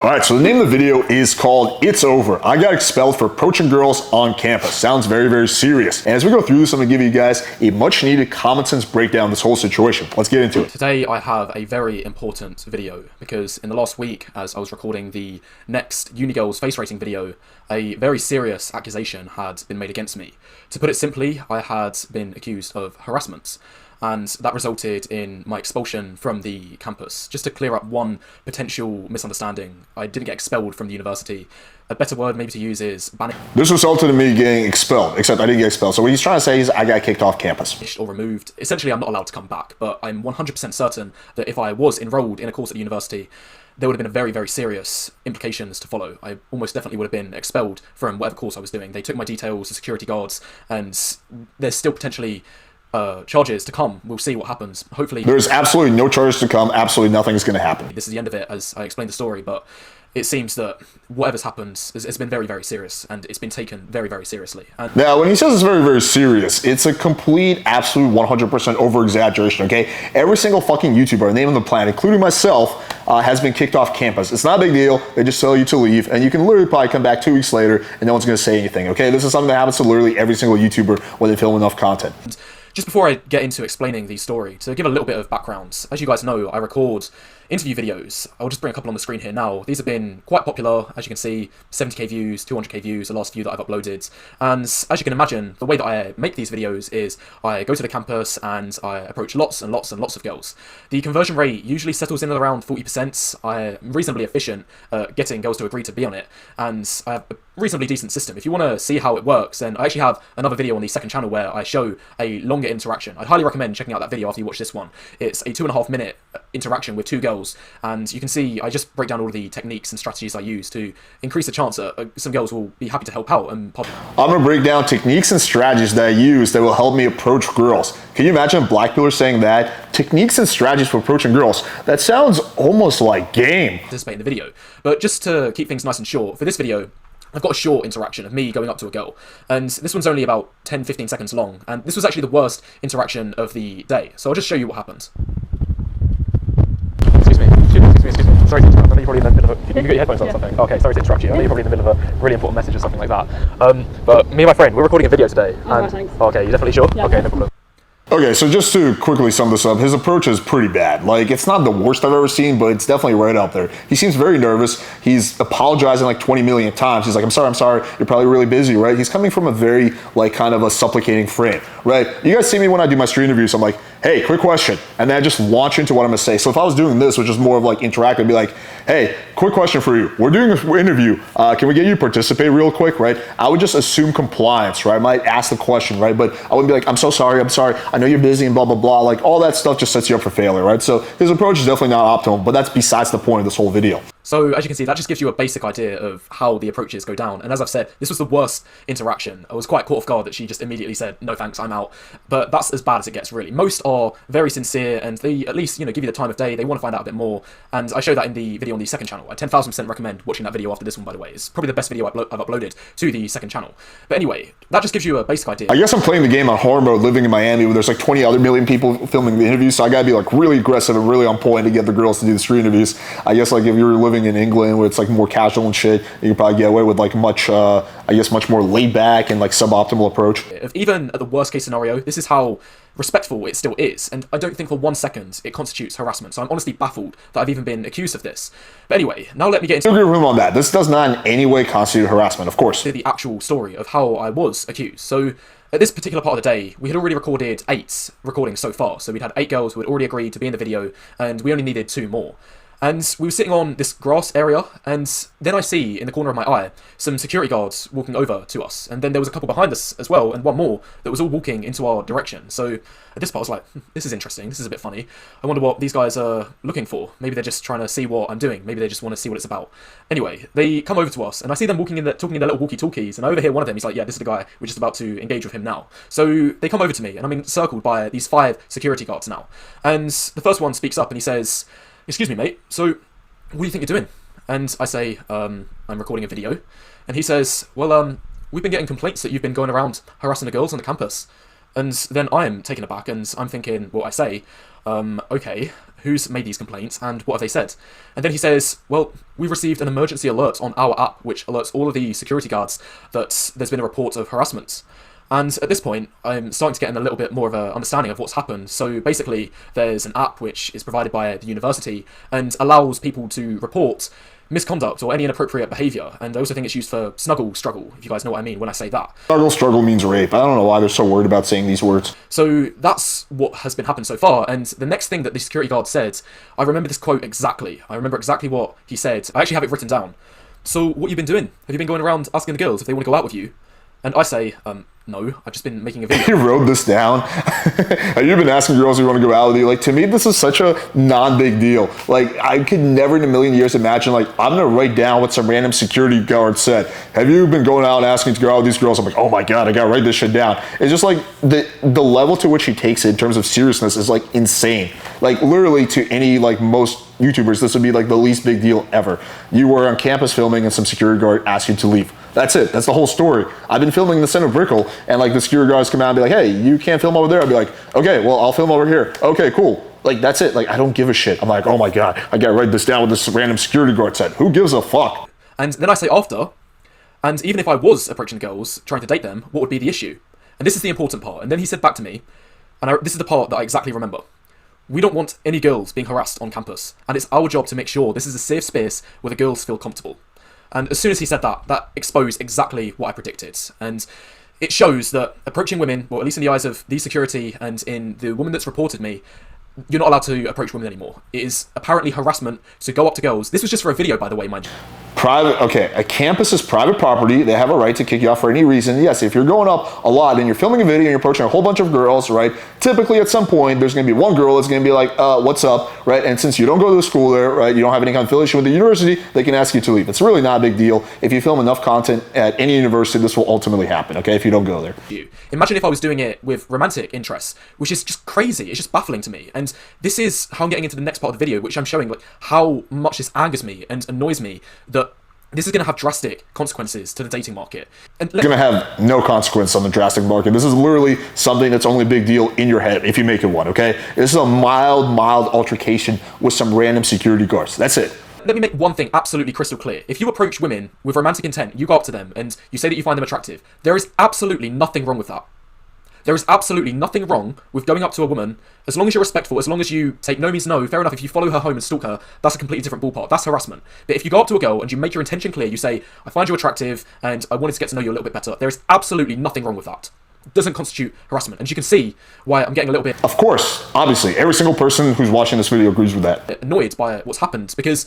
Alright, so the name of the video is called It's Over. I got expelled for approaching girls on campus. Sounds very, very serious. And as we go through this, I'm going to give you guys a much needed common sense breakdown of this whole situation. Let's get into it. Today I have a very important video because in the last week, as I was recording the next Unigirls face rating video, a very serious accusation had been made against me. To put it simply, I had been accused of harassment, and that resulted in my expulsion from the campus. Just to clear up one potential misunderstanding, I didn't get expelled from the university. A better word maybe to use is banning. This resulted in me getting expelled, except I didn't get expelled. So what he's trying to say is I got kicked off campus. Or removed. Essentially, I'm not allowed to come back, but I'm 100% certain that if I was enrolled in a course at the university, there would have been a very, very serious implications to follow. I almost definitely would have been expelled from whatever course I was doing. They took my details, the security guards, and there's still potentially charges to come. We'll see what happens. Hopefully there's absolutely no charges to come. Absolutely nothing is going to happen. This is the end of it, as I explained the story, but it seems that whatever's happened has been very, very serious, and it's been taken very, very seriously. And now, when he says it's very, very serious, it's a complete, absolute 100% over-exaggeration, okay? Every single fucking YouTuber, name on the planet, including myself, has been kicked off campus. It's not a big deal. They just tell you to leave, and you can literally probably come back 2 weeks later, and no one's going to say anything, okay? This is something that happens to literally every single YouTuber when they film enough content. Just before I get into explaining the story, to give a little bit of background, as you guys know, I record interview videos. I'll just bring a couple on the screen here now. These have been quite popular, as you can see, 70k views, 200k views, the last few that I've uploaded. And as you can imagine, the way that I make these videos is I go to the campus and I approach lots and lots and lots of girls. The conversion rate usually settles in at around 40%. I'm reasonably efficient at getting girls to agree to be on it, and I have a reasonably decent system. If you want to see how it works, then I actually have another video on the second channel where I show a longer interaction. I'd highly recommend checking out that video after you watch this one. It's a 2.5 minute interaction with 2 girls, and you can see I just break down all of the techniques and strategies I use to increase the chance that some girls will be happy to help out. And I'm going to break down techniques and strategies that I use that will help me approach girls. Can you imagine black people saying that? Techniques and strategies for approaching girls. That sounds almost like game. Participate in the video. But just to keep things nice and short, for this video, I've got a short interaction of me going up to a girl, and this one's only about 10-15 seconds long, and this was actually the worst interaction of the day, so I'll just show you what happens. Excuse me. Sorry to interrupt. I know you're probably in the middle of a... You can get your headphones on or something. Okay, sorry to interrupt you. I know you're probably in the middle of a really important message or something like that. But me and my friend, we're recording a video today. Oh, thanks. Okay, you're definitely sure? Yeah. Okay, no problem. Okay, so just to quickly sum this up, his approach is pretty bad. Like, it's not the worst I've ever seen, but it's definitely right up there. He seems very nervous. He's apologizing like 20 million times. He's like, I'm sorry, you're probably really busy, right? He's coming from a very, like, kind of a supplicating frame, right? You guys see me when I do my stream interviews, I'm like, hey, quick question. And then I just launch into what I'm gonna say. So if I was doing this, which is more of like interactive, I'd be like, hey, quick question for you. We're doing an interview. Can we get you to participate real quick, right? I would just assume compliance, right? I might ask the question, right? But I wouldn't be like, I'm sorry. I know you're busy and blah, blah, blah. Like, all that stuff just sets you up for failure, right? So his approach is definitely not optimal, but that's besides the point of this whole video. So as you can see, that just gives you a basic idea of how the approaches go down. And as I've said, this was the worst interaction. I was quite caught off guard that she just immediately said, no thanks, I'm out. But that's as bad as it gets, really. Most are very sincere, and they at least, give you the time of day. They want to find out a bit more. And I show that in the video on the second channel. I 10,000% recommend watching that video after this one, by the way. It's probably the best video I've uploaded to the second channel. But anyway, that just gives you a basic idea. I guess I'm playing the game on hard mode, living in Miami, where there's like 20 other million people filming the interviews, so I gotta be like really aggressive and really on point to get the girls to do the stream interviews. I guess like if you're living in England where it's like more casual and shit, you can probably get away with like much more laid back and like suboptimal approach. Even at the worst case scenario, this is how respectful it still is, and I don't think for 1 second it constitutes harassment, so I'm honestly baffled that I've even been accused of this. But anyway, now let me get into... I agree with him on that. This does not in any way constitute harassment, of course. The actual story of how I was accused. So at this particular part of the day, we had already recorded 8 recordings so far, so we'd had 8 girls who had already agreed to be in the video, and we only needed 2 more. And we were sitting on this grass area, and then I see, in the corner of my eye, some security guards walking over to us. And then there was a couple behind us as well, and one more, that was all walking into our direction. So at this part, I was like, this is interesting, this is a bit funny. I wonder what these guys are looking for. Maybe they're just trying to see what I'm doing. Maybe they just want to see what it's about. Anyway, they come over to us, and I see them talking in their little walkie-talkies, and I overhear one of them, he's like, yeah, this is the guy, we're just about to engage with him now. So they come over to me, and I'm encircled by these 5 security guards now. And the first one speaks up, and he says, excuse me, mate, so what do you think you're doing? And I say, I'm recording a video. And he says, well, we've been getting complaints that you've been going around harassing the girls on the campus. And then I'm taken aback, and I'm thinking, well, I say, okay, who's made these complaints, and what have they said? And then he says, well, we've received an emergency alert on our app, which alerts all of the security guards that there's been a report of harassment. And at this point, I'm starting to get in a little bit more of an understanding of what's happened. So basically, there's an app which is provided by the university and allows people to report misconduct or any inappropriate behaviour. And I also think it's used for snuggle struggle, if you guys know what I mean when I say that. Snuggle struggle means rape. I don't know why they're so worried about saying these words. So that's what has been happening so far. And the next thing that the security guard said, I remember this quote exactly. I remember exactly what he said. I actually have it written down. So what have you been doing? Have you been going around asking the girls if they want to go out with you? And I say, no, I've just been making a video. You wrote this down? You've been asking girls who want to go out with you. Like, to me, this is such a non-big deal. Like, I could never in a million years imagine, like, I'm going to write down what some random security guard said. Have you been going out and asking to go out with these girls? I'm like, oh my God, I got to write this shit down. It's just like the level to which he takes it in terms of seriousness is like insane. Like, literally to any, like, most YouTubers, this would be like the least big deal ever. You were on campus filming and some security guard asked you to leave. That's it. That's the whole story. I've been filming in the center of Brickell, and like the security guards come out and be like, hey, you can't film over there. I'd be like, okay, well, I'll film over here. Okay, cool. Like, that's it. Like, I don't give a shit. I'm like, oh my God, I gotta write this down what this random security guard said. Who gives a fuck? And then I say after, and even if I was approaching girls, trying to date them, what would be the issue? And this is the important part. And then he said back to me, and this is the part that I exactly remember. We don't want any girls being harassed on campus, and it's our job to make sure this is a safe space where the girls feel comfortable. And as soon as he said that, that exposed exactly what I predicted. And it shows that approaching women, well, at least in the eyes of the security and in the woman that's reported me, you're not allowed to approach women anymore. It is apparently harassment to go up to girls. This was just for a video, by the way, mind you. Private, okay, a campus is private property. They have a right to kick you off for any reason. Yes, if you're going up a lot and you're filming a video and you're approaching a whole bunch of girls, right? Typically at some point, there's gonna be one girl that's gonna be like, what's up, right? And since you don't go to the school there, right, you don't have any kind of affiliation with the university, they can ask you to leave. It's really not a big deal. If you film enough content at any university, this will ultimately happen, okay, if you don't go there. Imagine if I was doing it with romantic interests, which is just crazy. It's just baffling to me. And this is how I'm getting into the next part of the video, which I'm showing like how much this angers me and annoys me that this is going to have drastic consequences to the dating market. And it's going to have no consequence on the drastic market. This is literally something that's only a big deal in your head if you make it one, okay? This is a mild altercation with some random security guards. That's it. Let me make one thing absolutely crystal clear. If you approach women with romantic intent, you go up to them and you say that you find them attractive, there is absolutely nothing wrong with that. There is absolutely nothing wrong with going up to a woman, as long as you're respectful, as long as you take no means no. Fair enough, if you follow her home and stalk her, that's a completely different ballpark. That's harassment. But if you go up to a girl and you make your intention clear, you say, I find you attractive and I wanted to get to know you a little bit better, there is absolutely nothing wrong with that. It doesn't constitute harassment. And you can see why I'm getting a little bit... Of course, obviously, every single person who's watching this video agrees with that. ...annoyed by what's happened, because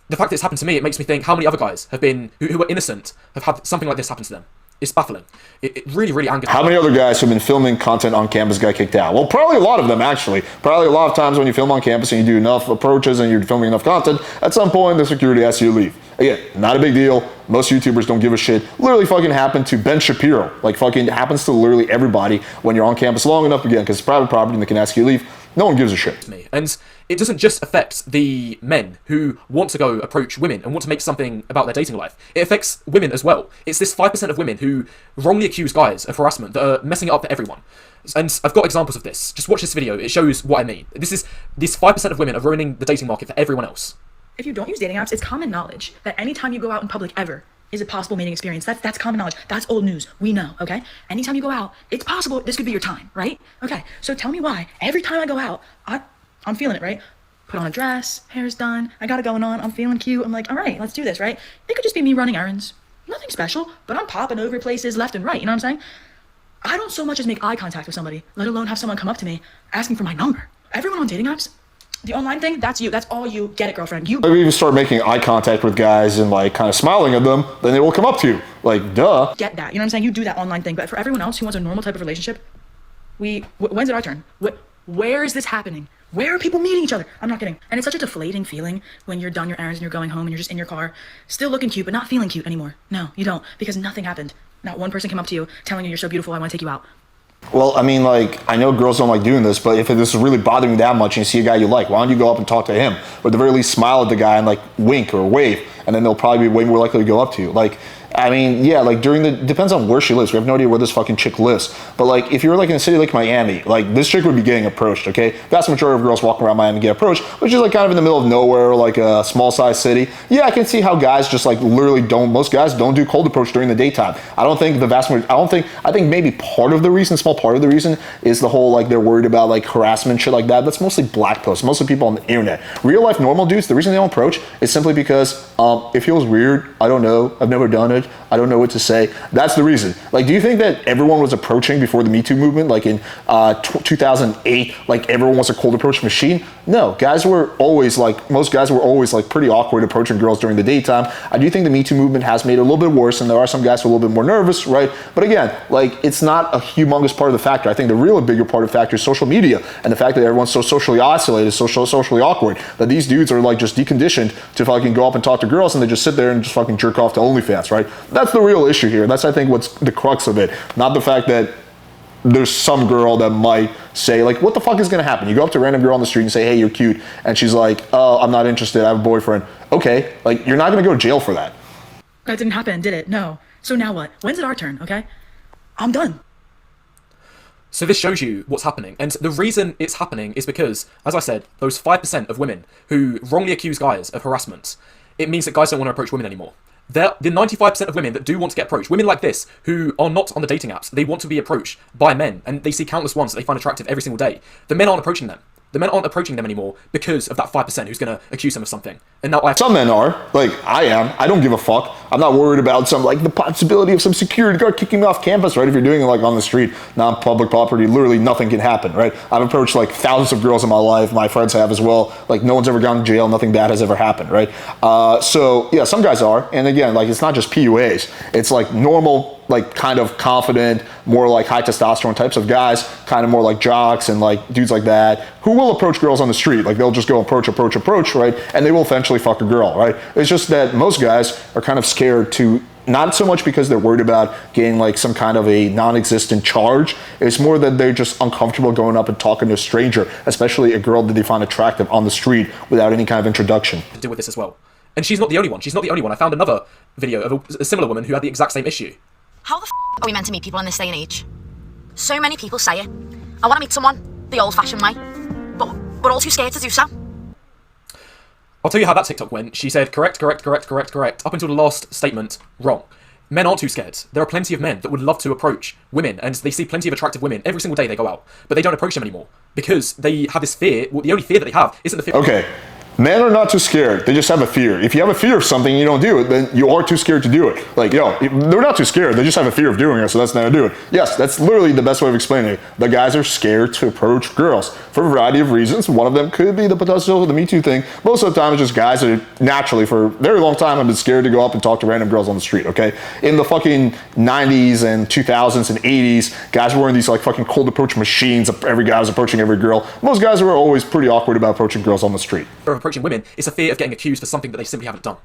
the fact that it's happened to me, it makes me think how many other guys have been, who are innocent, have had something like this happen to them. It's baffling. It really, really angers me. How many other guys who've been filming content on campus got kicked out? Well, probably a lot of them, actually. Probably a lot of times when you film on campus and you do enough approaches and you're filming enough content, at some point the security asks you to leave. Again, not a big deal. Most YouTubers don't give a shit. Literally fucking happened to Ben Shapiro. Like fucking happens to literally everybody when you're on campus long enough, again, because it's private property and they can ask you to leave. No one gives a shit. And it doesn't just affect the men who want to go approach women and want to make something about their dating life. It affects women as well. It's this 5% of women who wrongly accuse guys of harassment that are messing it up for everyone. And I've got examples of this. Just watch this video. It shows what I mean. This 5% of women are ruining the dating market for everyone else. If you don't use dating apps, it's common knowledge that anytime you go out in public ever is a possible mating experience. That's common knowledge. That's old news. We know, okay? Anytime you go out, it's possible this could be your time, right? Okay, so tell me why. Every time I go out, I'm feeling it, right? Put on a dress, hair's done, I got it going on, I'm feeling cute. I'm like, all right, let's do this, right? It could just be me running errands. Nothing special, but I'm popping over places left and right, you know what I'm saying? I don't so much as make eye contact with somebody, let alone have someone come up to me asking for my number. Everyone on dating apps, the online thing, that's you. That's all you. Get it, girlfriend. You. Maybe even start making eye contact with guys and like kind of smiling at them, then they will come up to you. Like, duh. Get that. You know what I'm saying? You do that online thing. But for everyone else who wants a normal type of relationship, when's it our turn? Where is this happening? Where are people meeting each other? I'm not kidding. And it's such a deflating feeling when you're done your errands and you're going home and you're just in your car, still looking cute, but not feeling cute anymore. No, you don't. Because nothing happened. Not one person came up to you telling you you're so beautiful, I want to take you out. Well, I mean, like, I know girls don't like doing this, but if this is really bothering you that much and you see a guy you like, why don't you go up and talk to him? Or at the very least, smile at the guy and, like, wink or wave, and then they'll probably be way more likely to go up to you. Like, I mean, yeah, like depends on where she lives. We have no idea where this fucking chick lives. But like, if you're like in a city like Miami, like this chick would be getting approached, okay? Vast majority of girls walking around Miami get approached, which is like kind of in the middle of nowhere, like a small size city. Yeah, I can see how guys just like literally most guys don't do cold approach during the daytime. I don't think I think maybe small part of the reason is the whole like they're worried about like harassment, shit like that. That's mostly black posts, mostly people on the internet. Real life normal dudes, the reason they don't approach is simply because it feels weird. I don't know. I've never done it. I don't know what to say. That's the reason. Like, do you think that everyone was approaching before the Me Too movement, like in 2008, like everyone was a cold approach machine? No, most guys were always like pretty awkward approaching girls during the daytime. I do think the Me Too movement has made it a little bit worse, and there are some guys who are a little bit more nervous, right? But again, like it's not a humongous part of the factor. I think the real bigger part of the factor is social media and the fact that everyone's so socially isolated, socially awkward, that these dudes are like just deconditioned to fucking go up and talk to girls, and they just sit there and just fucking jerk off to OnlyFans, right? That's the real issue here. That's, I think, what's the crux of it. Not the fact that there's some girl that might say, like, what the fuck is gonna happen? You go up to a random girl on the street and say, hey, you're cute, and she's like, oh, I'm not interested, I have a boyfriend. Okay, like, you're not gonna go to jail for that. That didn't happen, did it? No. So now what? When's it our turn, okay? I'm done. So this shows you what's happening. And the reason it's happening is because, as I said, those 5% of women who wrongly accuse guys of harassment, it means that guys don't want to approach women anymore. The 95% of women that do want to get approached, women like this, who are not on the dating apps, they want to be approached by men, and they see countless ones that they find attractive every single day. The men aren't approaching them. The men aren't approaching them anymore because of that 5% who's going to accuse them of something. And now some men are, like I am. I don't give a fuck. I'm not worried about the possibility of some security guard kicking me off campus, right? If you're doing it like on the street, non-public property, literally nothing can happen, right? I've approached like thousands of girls in my life. My friends have as well. Like no one's ever gone to jail. Nothing bad has ever happened, right? So yeah, some guys are. And again, like it's not just PUAs. It's like normal, like kind of confident, more like high testosterone types of guys, kind of more like jocks and like dudes like that, who will approach girls on the street. Like they'll just go approach, right? And they will eventually fuck a girl, right? It's just that most guys are kind of scared to, not so much because they're worried about getting like some kind of a non-existent charge. It's more that they're just uncomfortable going up and talking to a stranger, especially a girl that they find attractive on the street without any kind of introduction. to deal with this as well. And she's not the only one. She's not the only one. I found another video of a similar woman who had the exact same issue. How the f are we meant to meet people in this day and age? So many people say it. I want to meet someone the old-fashioned way, but we're all too scared to do so. I'll tell you how that TikTok went. She said, correct, up until the last statement, wrong. Men aren't too scared. There are plenty of men that would love to approach women, and they see plenty of attractive women every single day they go out, but they don't approach them anymore because they have this fear. Well, the only fear that they have isn't the fear. Okay. Men are not too scared. They just have a fear. If you have a fear of something and you don't do it, then you are too scared to do it. Like, they're not too scared. They just have a fear of doing it, so that's not to do it. Yes, that's literally the best way of explaining it. The guys are scared to approach girls for a variety of reasons. One of them could be the potential of the Me Too thing. Most of the time, it's just guys that naturally, for a very long time, have been scared to go up and talk to random girls on the street, okay? In the fucking 90s and 2000s and 80s, guys were in these like fucking cold approach machines. Every guy was approaching every girl. Most guys were always pretty awkward about approaching girls on the street. Of approaching women, it's a fear of getting accused for something that they simply haven't done.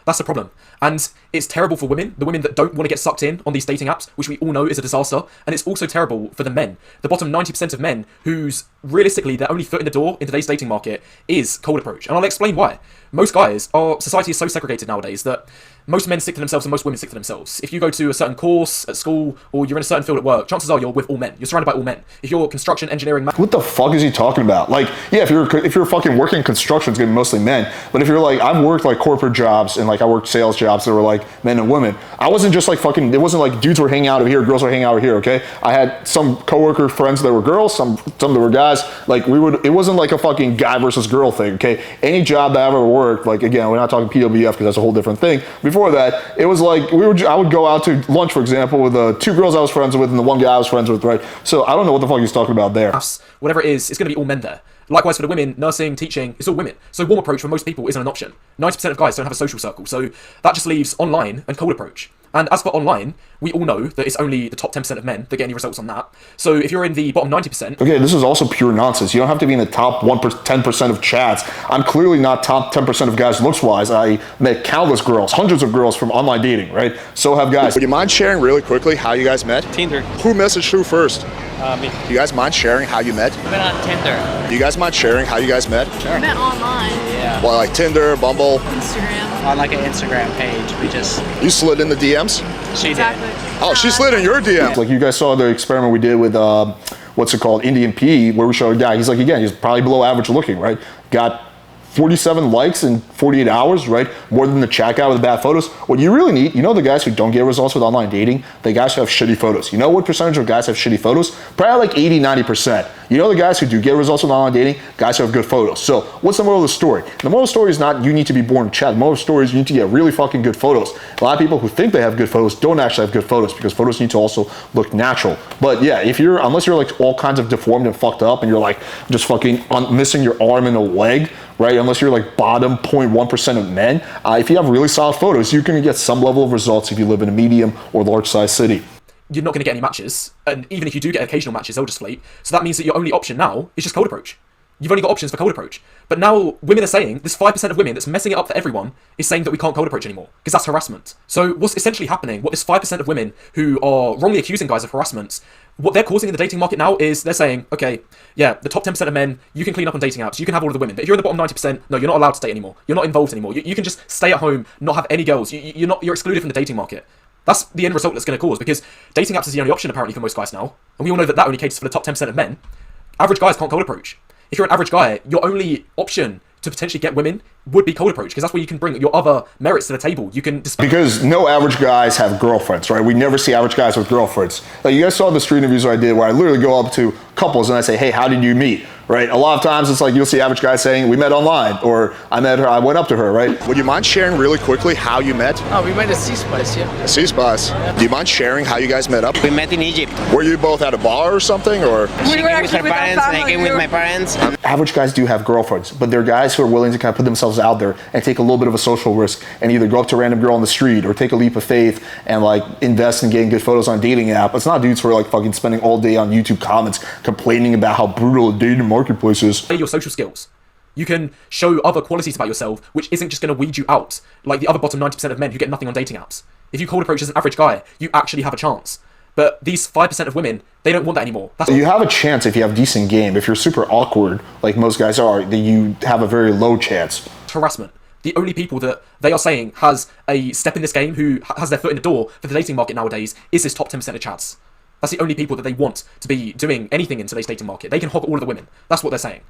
That's the problem. And it's terrible for women, the women that don't want to get sucked in on these dating apps, which we all know is a disaster. And it's also terrible for the men, the bottom 90% of men whose, realistically, their only foot in the door in today's dating market is cold approach. And I'll explain why. Most guys, society is so segregated nowadays that most men stick to themselves and most women stick to themselves. If you go to a certain course at school or you're in a certain field at work, chances are you're with all men. You're surrounded by all men. If you're construction, engineering, what the fuck is he talking about? Like, yeah, if you're fucking working in construction, it's gonna be mostly men. But if you're like, I've worked like corporate jobs and like I worked sales jobs that were like men and women. I wasn't just like fucking. It wasn't like dudes were hanging out over here, girls were hanging out over here. Okay, I had some coworker friends that were girls, some that were guys. Like it wasn't like a fucking guy versus girl thing. Okay, any job that I ever worked, like again, we're not talking PWF because that's a whole different thing. Before that, it was like I would go out to lunch, for example, with the two girls I was friends with and the one guy I was friends with, right? So I don't know what the fuck he's talking about there. Whatever it is, it's going to be all men there. Likewise for the women, nursing, teaching, it's all women. So warm approach for most people isn't an option. 90% of guys don't have a social circle, so that just leaves online and cold approach. And as for online, we all know that it's only the top 10% of men that get any results on that. So if you're in the bottom 90%... Okay, this is also pure nonsense. You don't have to be in the top 10% of chats. I'm clearly not top 10% of guys looks-wise. I met countless girls, hundreds of girls from online dating, right? So have guys. Would you mind sharing really quickly how you guys met? Tinder. Who messaged who first? Me. Do you guys mind sharing how you met? We met on Tinder. Do you guys mind sharing how you guys met? Sure. We met online. Yeah. Well, like Tinder, Bumble. Instagram. On like an Instagram page, we just You slid in the DMs? she Exactly. did. Oh, she slid in your DMs. Like you guys saw the experiment we did with what's it called, Indian P, where we showed a guy. He's like, again, he's probably below average looking, right? Got 47 likes in 48 hours, right? More than the chat guy with the bad photos. What you really need, you know, the guys who don't get results with online dating, the guys who have shitty photos. You know what percentage of guys have shitty photos? Probably like 80, 90%. You know the guys who do get results with online dating? Guys who have good photos. So what's the moral of the story? The moral of the story is not you need to be born in chat. The moral of the story is you need to get really fucking good photos. A lot of people who think they have good photos don't actually have good photos because photos need to also look natural. But yeah, unless you're like all kinds of deformed and fucked up and you're like just fucking missing your arm and a leg, right? Unless you're like bottom 0.1% of men, if you have really solid photos, you can get some level of results if you live in a medium or large size city. You're not going to get any matches, and even if you do get occasional matches, they'll just flake. So that means that your only option now is just cold approach. You've only got options for cold approach. But now women are saying, this 5% of women that's messing it up for everyone is saying that we can't cold approach anymore, because that's harassment. So what's essentially happening, what this 5% of women who are wrongly accusing guys of harassment, what they're causing in the dating market now is they're saying, okay, yeah, the top 10% of men, you can clean up on dating apps, you can have all of the women. But if you're in the bottom 90%, no, you're not allowed to date anymore. You're not involved anymore. You can just stay at home, not have any girls. You're excluded from the dating market. That's the end result that's going to cause, because dating apps is the only option apparently for most guys now. And we all know that only caters for the top 10% of men. Average guys can't cold approach. If you're an average guy, your only option to potentially get women would be cold approach, because that's where you can bring your other merits to the table. You can Because no average guys have girlfriends, right? We never see average guys with girlfriends. Like you guys saw the street interviews I did where I literally go up to couples and I say, hey, how did you meet? Right? A lot of times it's like you'll see average guys saying, we met online, or I met her, I went up to her, right? Would you mind sharing really quickly how you met? Oh, we met at C-Spice, yeah. C-Spice. Do you mind sharing how you guys met up? We met in Egypt. Were you both at a bar or something, or? She came with her parents and I came with my parents. Average guys do have girlfriends, but they're guys who are willing to kind of put themselves out there and take a little bit of a social risk and either go up to a random girl on the street or take a leap of faith and like invest in getting good photos on a dating app. It's not dudes who are like fucking spending all day on YouTube comments complaining about how brutal the dating marketplace is. your social skills. You can show other qualities about yourself, which isn't just going to weed you out like the other bottom 90% of men who get nothing on dating apps. If you cold approach as an average guy, you actually have a chance. But these 5% of women, they don't want that anymore. You have a chance if you have decent game. If you're super awkward, like most guys are, then you have a very low chance. Harassment. The only people that they are saying has a step in this game, who has their foot in the door for the dating market nowadays, is this top 10% of chads. That's the only people that they want to be doing anything in today's dating market. They can hog all of the women. That's what they're saying.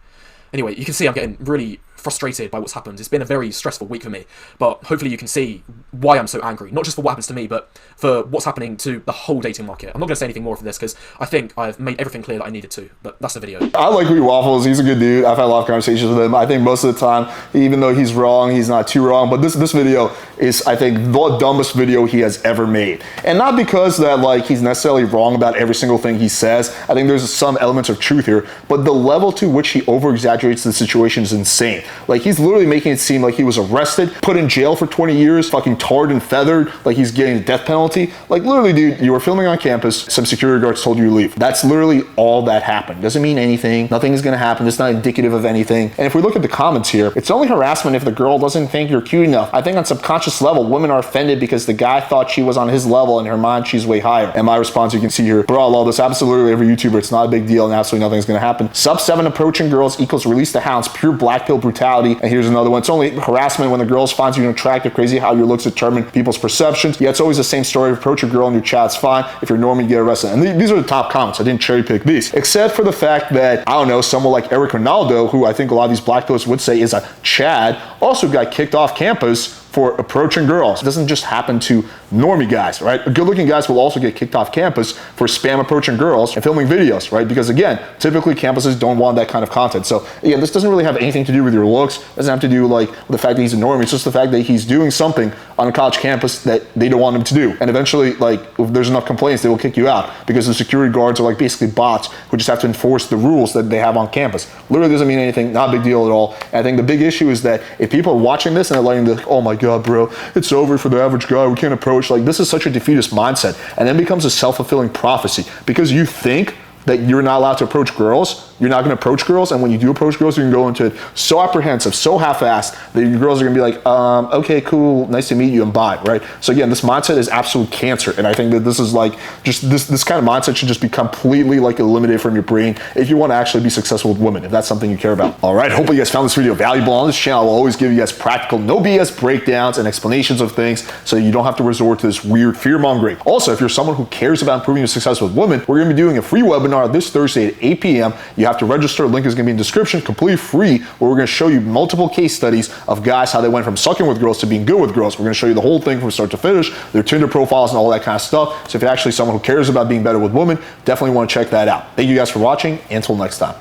Anyway, you can see I'm getting really frustrated by what's happened. It's been a very stressful week for me, but hopefully you can see why I'm so angry. Not just for what happens to me, but for what's happening to the whole dating market. I'm not going to say anything more for this because I think I've made everything clear that I needed to, but that's the video. I like Waffles. He's a good dude. I've had a lot of conversations with him. I think most of the time, even though he's wrong, he's not too wrong. But this video is, I think, the dumbest video he has ever made. And not because that like he's necessarily wrong about every single thing he says. I think there's some elements of truth here, but the level to which he over-exaggerates the situation is insane. Like he's literally making it seem like he was arrested, put in jail for 20 years, fucking tarred and feathered, like he's getting a death penalty. Like literally, dude, you were filming on campus, some security guards told you to leave. That's literally all that happened. Doesn't mean anything. Nothing is gonna happen. It's not indicative of anything. And if we look at the comments here, it's only harassment if the girl doesn't think you're cute enough. I think on subconscious level, women are offended because the guy thought she was on his level. In her mind, she's way higher. And my response, you can see here, bro, lol, this happens to literally every YouTuber. It's not a big deal and absolutely nothing's gonna happen. Sub 7 approaching girls equals release the hounds, pure black pill brutality. And here's another one. It's only harassment when the girls finds you attractive, crazy how your looks determine people's perceptions. Yeah, it's always the same story. Approach a girl in your chat's fine. If you're normal, you get arrested. And these are the top comments. I didn't cherry pick these. Except for the fact that, I don't know, someone like Eric Ronaldo, who I think a lot of these black pillars would say is a Chad, also got kicked off campus for approaching girls. It doesn't just happen to normie guys, right? Good-looking guys will also get kicked off campus for spam approaching girls and filming videos, right? Because again, typically campuses don't want that kind of content. So again, this doesn't really have anything to do with your looks. It doesn't have to do like with the fact that he's a normie. It's just the fact that he's doing something on a college campus that they don't want him to do. And eventually, like, if there's enough complaints, they will kick you out because the security guards are like basically bots who just have to enforce the rules that they have on campus. Literally doesn't mean anything, not a big deal at all. And I think the big issue is that if people are watching this and they're letting the, oh my God, bro, it's over for the average guy, we can't approach. Like, this is such a defeatist mindset. And then becomes a self-fulfilling prophecy because you think that you're not allowed to approach girls, you're not going to approach girls, and when you do approach girls, you can go into it so apprehensive, so half-assed, that your girls are going to be like, okay, cool, nice to meet you, and bye, right? So again, this mindset is absolute cancer, and I think that this is like, just this kind of mindset should just be completely like eliminated from your brain if you want to actually be successful with women, if that's something you care about. All right, hopefully you guys found this video valuable. On this channel, I will always give you guys practical, no BS breakdowns and explanations of things so you don't have to resort to this weird fear-mongering. Also, if you're someone who cares about improving your success with women, we're going to be doing a free webinar this Thursday at 8 p.m. You have to register. Link is going to be in the description, completely free, where we're going to show you multiple case studies of guys, how they went from sucking with girls to being good with girls. We're going to show you the whole thing from start to finish, their Tinder profiles and all that kind of stuff. So if you're actually someone who cares about being better with women, definitely want to check that out. Thank you guys for watching. Until next time.